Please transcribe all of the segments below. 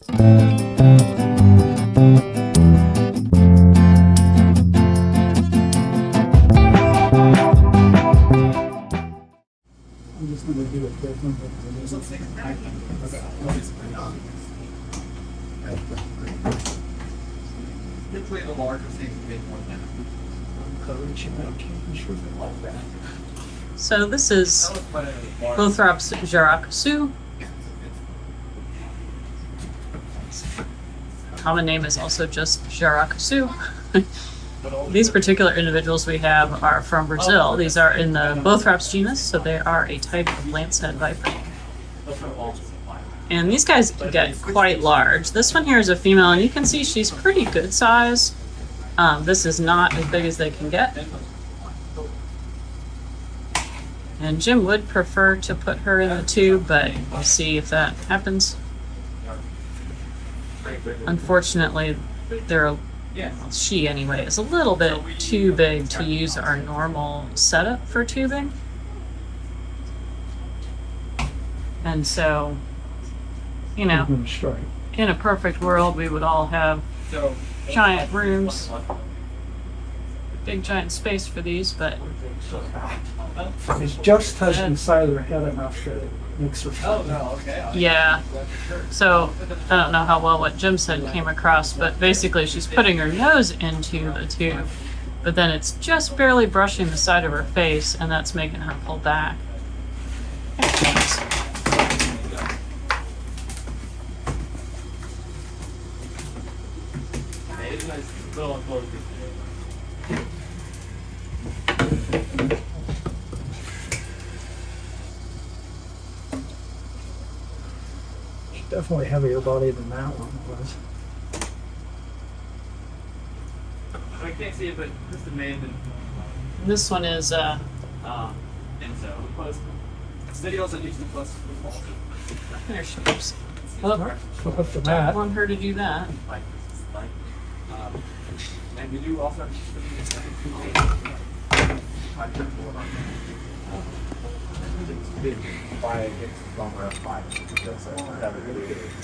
I'm just going to do it different. Typically the larger things make more than So this is Bothrops Jararacussu. Common name is also just Jararacussu. These particular individuals we have are from Brazil. These are in the Bothrops genus, so they are a type of lancehead viper. And these guys get quite large. This one here is a female, and you can see she's pretty good size. This is not as big as they can get. And Jim would prefer to put her in the tube, but we'll see if that happens. Unfortunately, she anyway is a little bit too big to use our normal setup for tubing. And so, you know, in a perfect world, we would all have giant rooms, big giant space for these, but It's just touching the side of their head enough that it makes her feel. yeah. So I don't know how well what Jim said came across, but basically she's putting her nose into the tube, but then it's just barely brushing the side of her face, and that's making her pull back. She's definitely heavier body than that one was. I can't see it, but this is made in This one is and so close. Videos that use the plus. there she goes. Flip the Don't mat. want her to do that. And we do also it's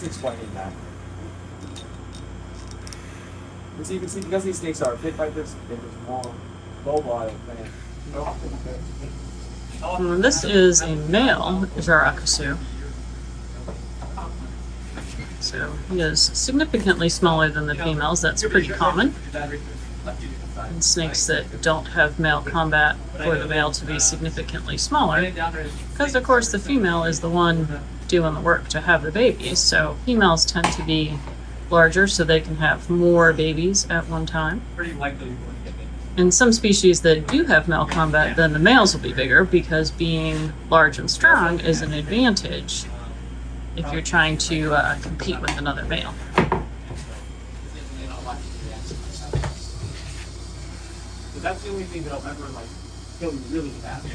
explaining that. As you can see, because these snakes are pit vipers, they're just more mobile than. This is a male Jararacussu. So he is significantly smaller than the females. That's pretty common in snakes that don't have male combat for the male to be significantly smaller, because of course the female is the one doing the work to have the babies. So females tend to be larger so they can have more babies at one time. Pretty likely. In some species that do have male combat, then the males will be bigger, because being large and strong is an advantage if you're trying to compete with another male. So that's the only thing that I'll ever like kill really fast.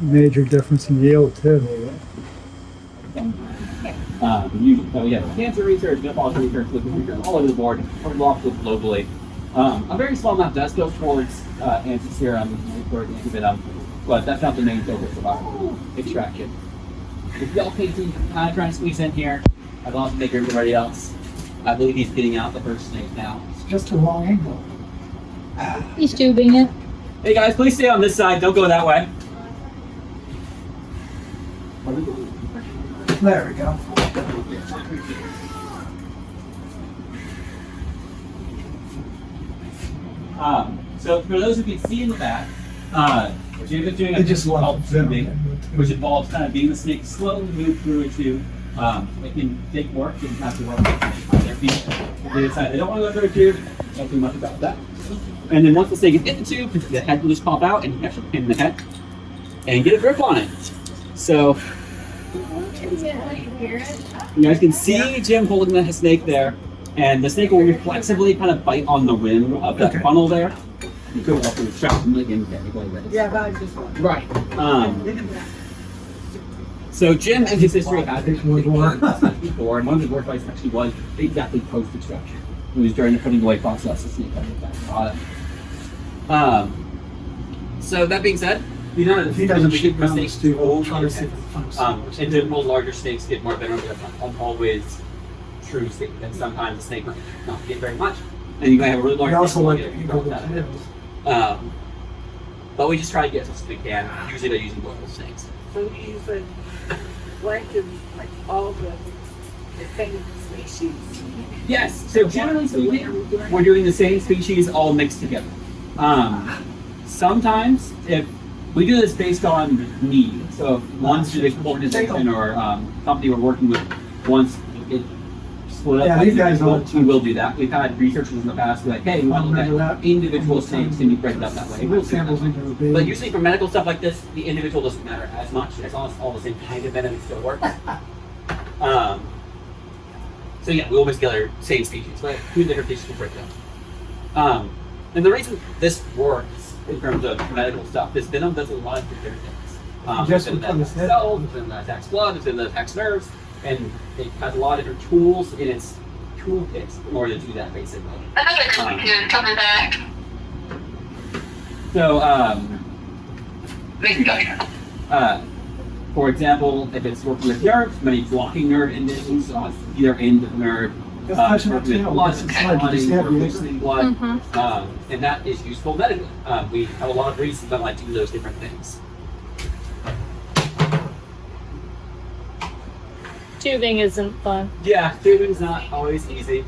Major difference in yield too. So yeah, cancer research, metabolic research, lipid research, all over the board, globally. A very small amount does go towards anti-serum, towards antivenom, but that's not the main focus of our extraction. If y'all can see, kind of trying to squeeze in here, I'd love to make everybody else. I believe he's getting out the first snake now. It's just a long angle. He's tubing it. Hey guys, please stay on this side. Don't go that way. There we go. So for those who can see in the back, Jim is doing It just called venom. tubing, which involves kind of being the snake slowly move through a tube. It can take work and have to work on their feet. If they decide they don't want to go through a tube, don't do much about that. And then once the snake is in the tube, the head will just pop out and you actually pin the head and get a grip on it. So you guys can see Jim holding the snake there, and the snake will reflexively kind of bite on the rim of that funnel there. You could walk through the shop and like in there. Yeah, but I just want. Right. So Jim and his history had before, and one of his work fights actually was exactly post-extraction. It was during the putting away process, the snake had that product. So that being said, we know that If he doesn't we shoot get down mistakes this too, we'll old try to see if it finds individual larger snakes get more venom, but that's not always true. And sometimes the snake might not get very much, and you might have a really large We also snake. like and to you go get with that. tails. But we just try to get as much as we can, usually by using local snakes. So you use like all the same species. Yes, so generally speaking, we're doing the same species all mixed together. Sometimes, if we do this based on need, so if one specific organization or company we're working with wants it split up, Yeah, by these guys individual, are- we will do that. We've had researchers in the past be like, hey, we want to look at individual snakes, can you break it up that way? We'll do Samples that. into a big. But usually for medical stuff like this, the individual doesn't matter as much. As long as all the same kind of venom still works. So yeah, we all mix together same species, but two different species will break it up. And the reason this works in terms of medical stuff, this venom does a lot of different things. Just It's in because the it's head- cells, it's in the attacks blood, it's in the attacks nerves, and it has a lot of different tools in its toolkit in order to do that basically. Another computer coming back. So, Thank you, Doctor. for example, if it's working with nerves, many blocking nerve endings, so it's either end of the nerve, Just touching it working with too, blood, because it's hard to just have or the loosening blood, and that is useful medically. We have a lot of reasons that like to do those different things. Tubing isn't fun. Yeah, tubing's not always easy.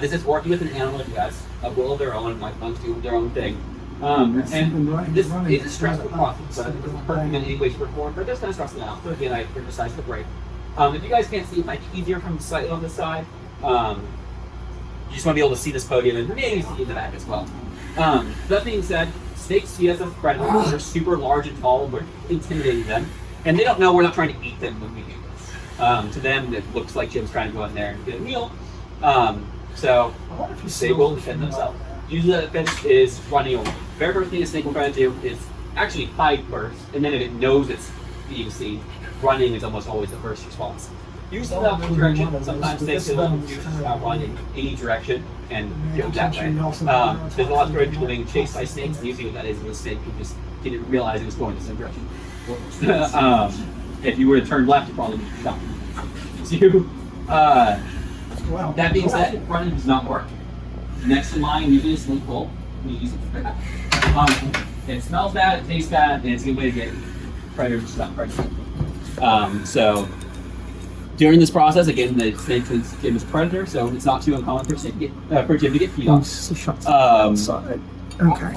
This is working with an animal who has a will of their own, might want to do their own thing. And this is a stressful process, but it doesn't hurt them in any way, shape, or form, but it does kind of stress them out. So again, I emphasize the break. If you guys can't see, it might be easier from slightly on this side. You just want to be able to see this podium and maybe see in the back as well. That being said, snakes see us as predators. They're super large and tall. We're intimidating them. And they don't know we're not trying to eat them when we do this. To them, it looks like Jim's trying to go in there and get a meal. So they will defend themselves. Usually the defense is running away. Very first thing a snake will try to do is actually hide first, and then if it knows it's being seen, running is almost always the first response. Usually without one direction, sometimes snakes will run in any direction and go that way. There's a lot of stories of people being chased by snakes, and usually what that is the snake who just didn't realize it was going the same direction. If you were to turn left, you probably would stop. That being said, running does not work. Next in line, usually a snake pole. We use it for that. It smells bad, it tastes bad, and it's a good way to get predators to stop predating. So during this process, again, the snake is given as a predator, so it's not too uncommon for Jim to get feed off. Outside. Okay.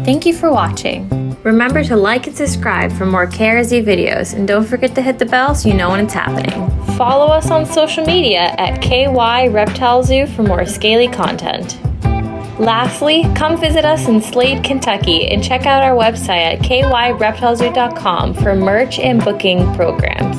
Thank you for watching. Remember to like and subscribe for more KRZ videos, and don't forget to hit the bell so you know when it's happening. Follow us on social media at KY Reptile Zoo for more scaly content. Lastly, come visit us in Slade, Kentucky, and check out our website at kyreptilezoo.com for merch and booking programs.